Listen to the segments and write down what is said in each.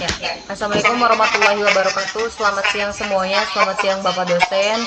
Ya. Assalamualaikum warahmatullahi wabarakatuh. Selamat siang semuanya. Selamat siang Bapak dosen.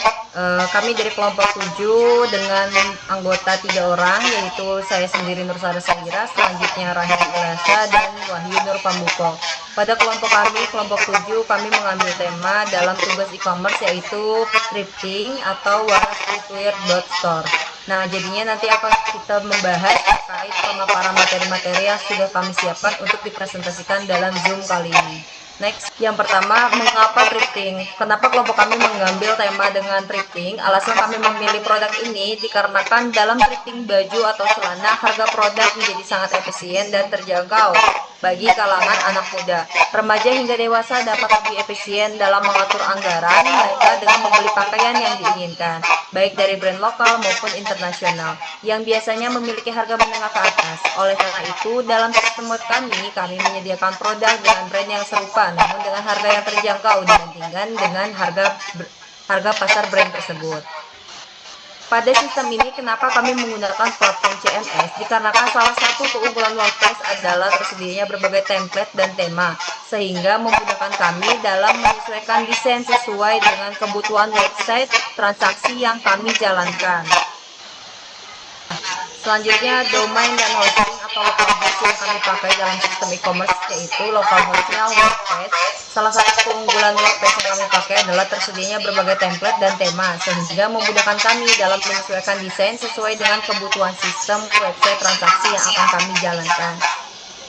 Kami dari kelompok 7 dengan anggota 3 orang, yaitu saya sendiri Nursara Saira, selanjutnya Rahim Ilasa dan Wahyu Nur Pambuko. Pada kelompok kami, kelompok 7, kami mengambil tema dalam tugas e-commerce yaitu thrifting atau warasstreetwear.store. Nah, jadinya nanti akan kita membahas terkait pemaparan materi-materi yang sudah kami siapkan untuk dipresentasikan dalam Zoom kali ini. Next, yang pertama, mengapa thrifting? Kenapa kelompok kami mengambil tema dengan thrifting? Alasan kami memilih produk ini dikarenakan dalam thrifting baju atau celana, harga produk menjadi sangat efisien dan terjangkau bagi kalangan anak muda. Remaja hingga dewasa dapat lebih efisien dalam mengatur anggaran mereka dengan membeli pakaian yang diinginkan, baik dari brand lokal maupun internasional, yang biasanya memiliki harga menengah ke atas. Oleh karena itu, dalam sistem kami menyediakan produk dengan brand yang serupa, namun dengan harga yang terjangkau dibandingkan dengan harga pasar brand tersebut. Pada sistem ini, kenapa kami menggunakan platform CMS? Dikarenakan salah satu keunggulan WordPress adalah tersedianya berbagai template dan tema, sehingga memudahkan kami dalam menyesuaikan desain sesuai dengan kebutuhan website transaksi yang kami jalankan. Selanjutnya, domain dan hosting atau localhost yang kami pakai dalam sistem e-commerce yaitu localhostnya WordPress. Salah satu keunggulan WordPress yang kami pakai adalah tersedianya berbagai template dan tema, sehingga memudahkan kami dalam menyesuaikan desain sesuai dengan kebutuhan sistem website transaksi yang akan kami jalankan.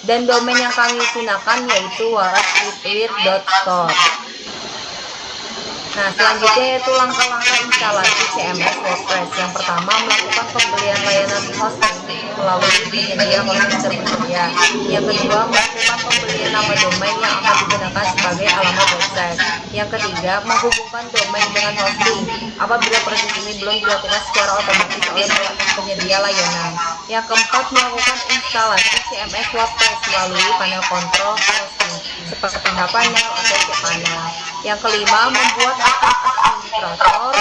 Dan domain yang kami gunakan yaitu warasstreetwear.store. Nah, selanjutnya yaitu langkah-langkah instalasi CMS WordPress. Yang pertama, melakukan pembelian layanan hosting melalui penyedia hosting tersedia. Yang kedua, melakukan pembelian nama domain yang akan digunakan sebagai alamat website. Yang ketiga, menghubungkan domain dengan hosting apabila proses ini belum dilakukan secara otomatis oleh penyedia layanan. Yang keempat, melakukan instalasi CMS WordPress melalui panel kontrol hosting seperti hPanel atau cPanel. Yang kelima, membuat akun administrator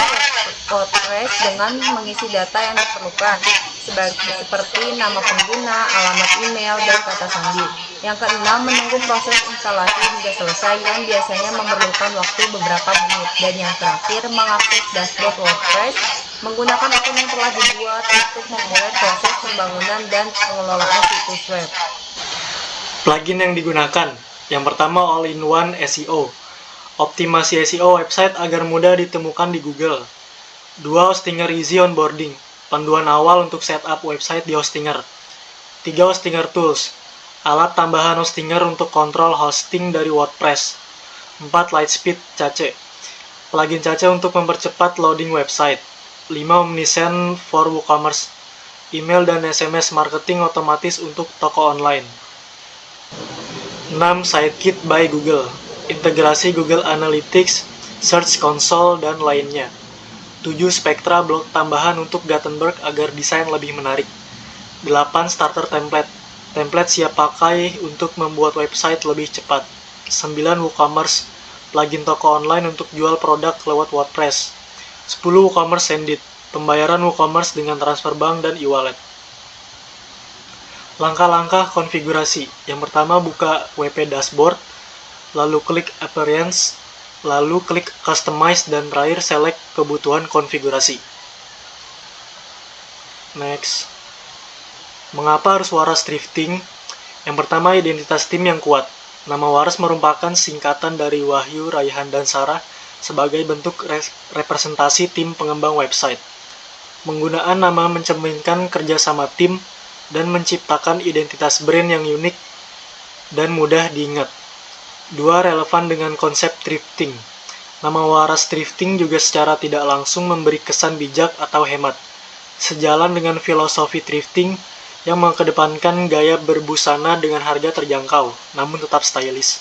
WordPress dengan mengisi data yang diperlukan seperti nama pengguna, alamat email, dan kata sandi. Yang keenam, menunggu proses instalasi hingga selesai yang biasanya memerlukan waktu beberapa menit. Dan yang terakhir, mengakses dashboard WordPress menggunakan akun yang telah dibuat untuk memulai proses pembangunan dan pengelolaan situs web. Plugin yang digunakan, yang pertama All-in-One SEO. Optimasi SEO website agar mudah ditemukan di Google. 2. Hostinger Easy Onboarding, panduan awal untuk setup website di Hostinger. 3. Hostinger Tools, alat tambahan Hostinger untuk kontrol hosting dari WordPress. 4. Lightspeed Cache, plugin Cache untuk mempercepat loading website. 5. Omnisend for WooCommerce, email dan SMS marketing otomatis untuk toko online. 6. Sitekit by Google, integrasi Google Analytics, Search Console, dan lainnya. 7. Spectra blog tambahan untuk Gutenberg agar desain lebih menarik. 8. Starter template, template siap pakai untuk membuat website lebih cepat. 9. WooCommerce, plugin toko online untuk jual produk lewat WordPress. 10. WooCommerce Sendit, pembayaran WooCommerce dengan transfer bank dan e-wallet. Langkah-langkah konfigurasi. Yang pertama, buka WP Dashboard, lalu klik Appearance, lalu klik Customize, dan terakhir select kebutuhan konfigurasi. Next. Mengapa harus waras thrifting? Yang pertama, identitas tim yang kuat. Nama waras merupakan singkatan dari Wahyu, Raihan, dan Sarah sebagai bentuk representasi tim pengembang website. Penggunaan nama mencerminkan kerjasama tim dan menciptakan identitas brand yang unik dan mudah diingat. 2. Relevan dengan konsep thrifting. Nama waras thrifting juga secara tidak langsung memberi kesan bijak atau hemat, sejalan dengan filosofi thrifting yang mengedepankan gaya berbusana dengan harga terjangkau, namun tetap stylish.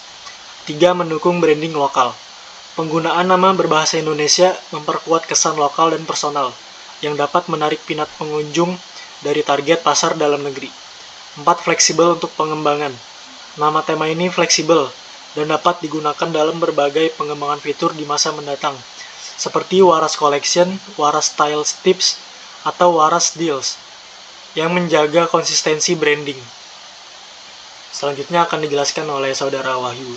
3. Mendukung branding lokal. Penggunaan nama berbahasa Indonesia memperkuat kesan lokal dan personal, yang dapat menarik minat pengunjung dari target pasar dalam negeri. 4. Fleksibel untuk pengembangan. Nama tema ini fleksibel dan dapat digunakan dalam berbagai pengembangan fitur di masa mendatang, seperti Waras Collection, Waras Style Tips, atau Waras Deals, yang menjaga konsistensi branding. Selanjutnya akan dijelaskan oleh Saudara Wahyu.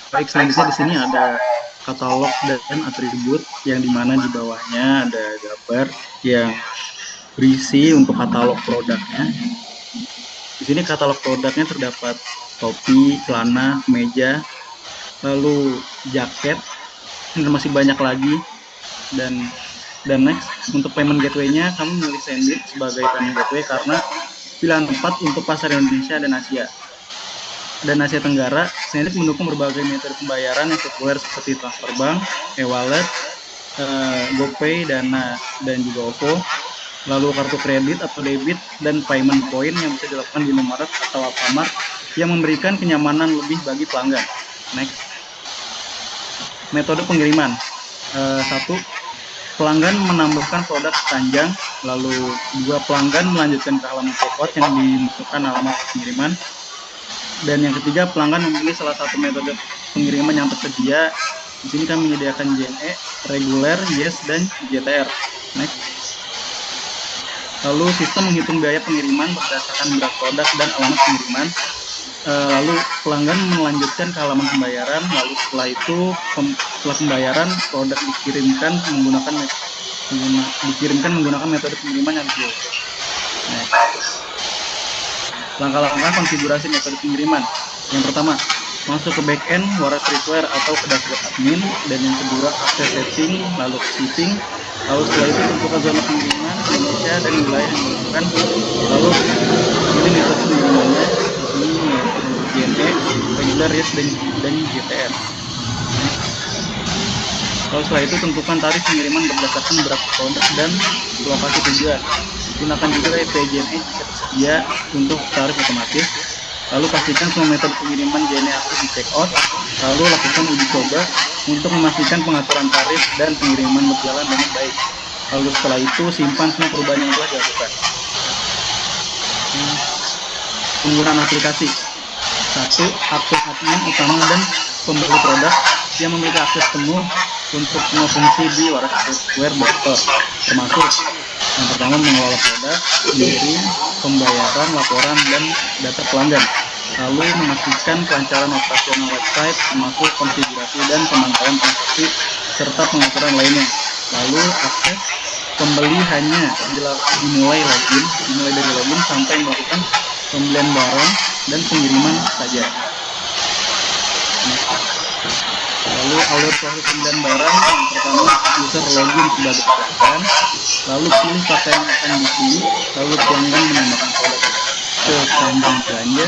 Baik, selanjutnya di sini ada katalog dan atribut yang dimana di bawahnya ada gambar yang berisi untuk katalog produknya. Di sini katalog produknya terdapat topi, celana, kemeja, lalu jaket, dan masih banyak lagi. Dan next, untuk payment gateway-nya kami memilih Sendit sebagai payment gateway karena pilihan tepat untuk pasar Indonesia dan Asia Tenggara. Sendit mendukung berbagai metode pembayaran yang populer seperti transfer bank, e-wallet, GoPay, Dana, dan juga OVO. Lalu kartu kredit atau debit dan payment point yang bisa dilakukan di Indomaret atau Alfamart yang memberikan kenyamanan lebih bagi pelanggan. Next, metode pengiriman. 1. Pelanggan menambahkan produk sepanjang, lalu 2. Pelanggan melanjutkan ke halaman checkout yang dimasukkan alamat pengiriman, dan yang ketiga pelanggan memilih salah satu metode pengiriman yang tersedia. Di sini kami menyediakan JNE, reguler, Yes, dan JTR. Next. Lalu sistem menghitung biaya pengiriman berdasarkan berat produk dan alamat pengiriman. Lalu pelanggan melanjutkan ke halaman pembayaran. Lalu setelah pembayaran, produk dikirimkan menggunakan metode pengiriman yang dipilih. Langkah-langkah konfigurasi metode pengiriman. Yang pertama, masuk ke backend Waras Streetwear atau ke dashboard admin, dan yang kedua akses setting, lalu shipping. Lalu setelah itu tentukan zona pengiriman Indonesia dan wilayah yang dibutuhkan. Lalu pilih metode pengirimannya. Di sini JNE, regular, Yes, dan JTR. Lalu setelah itu tentukan tarif pengiriman berdasarkan berat produk dan lokasi tujuan. Gunakan juga JNE jika tersedia untuk tarif otomatis. Lalu pastikan semua metode pengiriman JNE aktif di checkout. Lalu lakukan uji coba untuk memastikan pengaturan tarif dan pengiriman berjalan dengan baik. Lalu setelah itu simpan semua perubahan yang telah dilakukan. Penggunaan aplikasi. 1. Akses admin utama dan pembeli produk yang memiliki akses penuh untuk semua fungsi di Waras Streetwear Store, termasuk yang pertama mengelola produk, kirim, pembayaran, laporan, dan data pelanggan. Lalu memastikan kelancaran operasional website, termasuk konfigurasi dan pemantauan transaksi serta pengaturan lainnya. Lalu akses pembeli hanya dimulai dari login sampai melakukan pembelian barang dan pengiriman saja. Lalu alur proses pembelian barang. Yang pertama, user login sebagai pelanggan, lalu pilih pakaian yang akan dibeli, lalu pelanggan menambahkan produk ke keranjang belanja,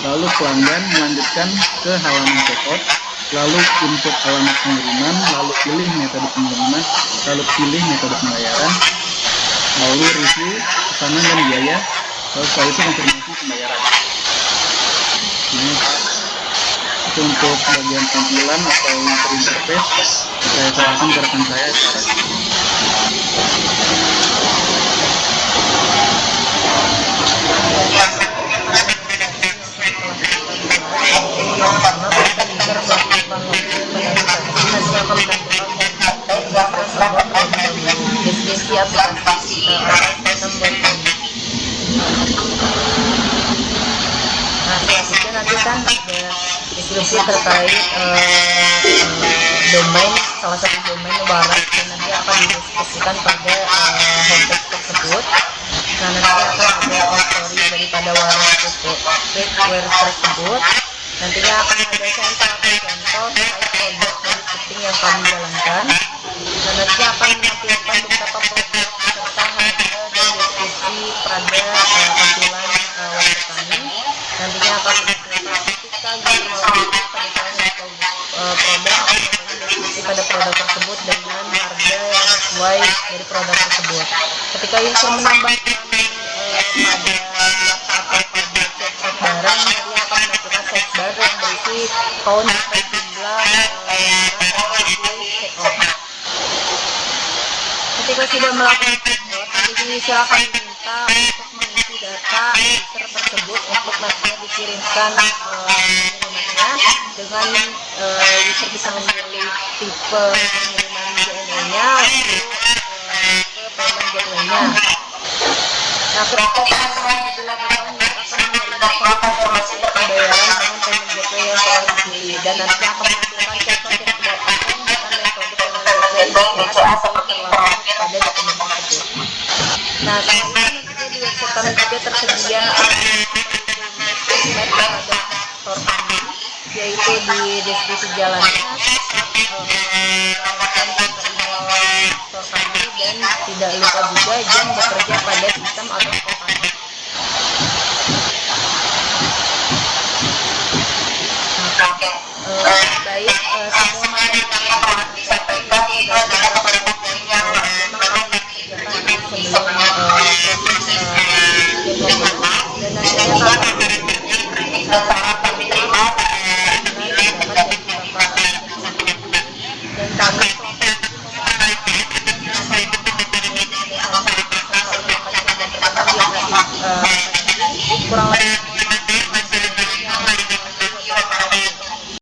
lalu pelanggan melanjutkan ke halaman checkout, lalu input alamat pengiriman, lalu pilih metode pengiriman, lalu pilih metode pembayaran, lalu review pesanan dan biaya, lalu setelah itu konfirmasi pembayaran. Itu untuk bagian tampilan atau user interface. Saya serahkan ke rekan saya sekarang. Deskripsi aplikasi selanjutnya nanti kan ada deskripsi terkait domain, salah satu domain Waras, dan nanti akan dideskripsikan pada homepage tersebut. Nah, nanti akan ada story daripada Waras Streetwear tersebut. Nantinya akan ada contoh terkait produk dari shipping yang kami jalankan. Dan nanti akan menampilkan beberapa produk serta harga dan deskripsi pada tampilan website kami. Nantinya akan ketika melalui penyesuaian produk akan deskripsi pada produk tersebut dengan harga yang sesuai dari produk tersebut. Ketika user menambahkan pada data atau pada checkout barang, nanti akan melakukan size bar yang berisi count sampai jumlah checkout. Ketika sudah melakukan checkout, nanti silakan diminta untuk mengisi data user tersebut untuk nantinya dikirimkan pengirimannya dengan user bisa memilih tipe pengiriman JNE-nya lalu ke payment gateway-nya. Nah, ketika semuanya dilakukan, akan menerima konfirmasi pembayaran dengan payment gateway yang telah dipilih. dan nanti akan menghasilkan contoh yang tidak akan dengan metode PMWA seperti terlampir pada dokumen tersebut. Nah, selain itu nanti di website kami juga tersedia sosmed terhadap store kami, yaitu di deskripsi jalannya store kami, dan tidak lupa juga jam bekerja pada sistem atau store kami. Nah,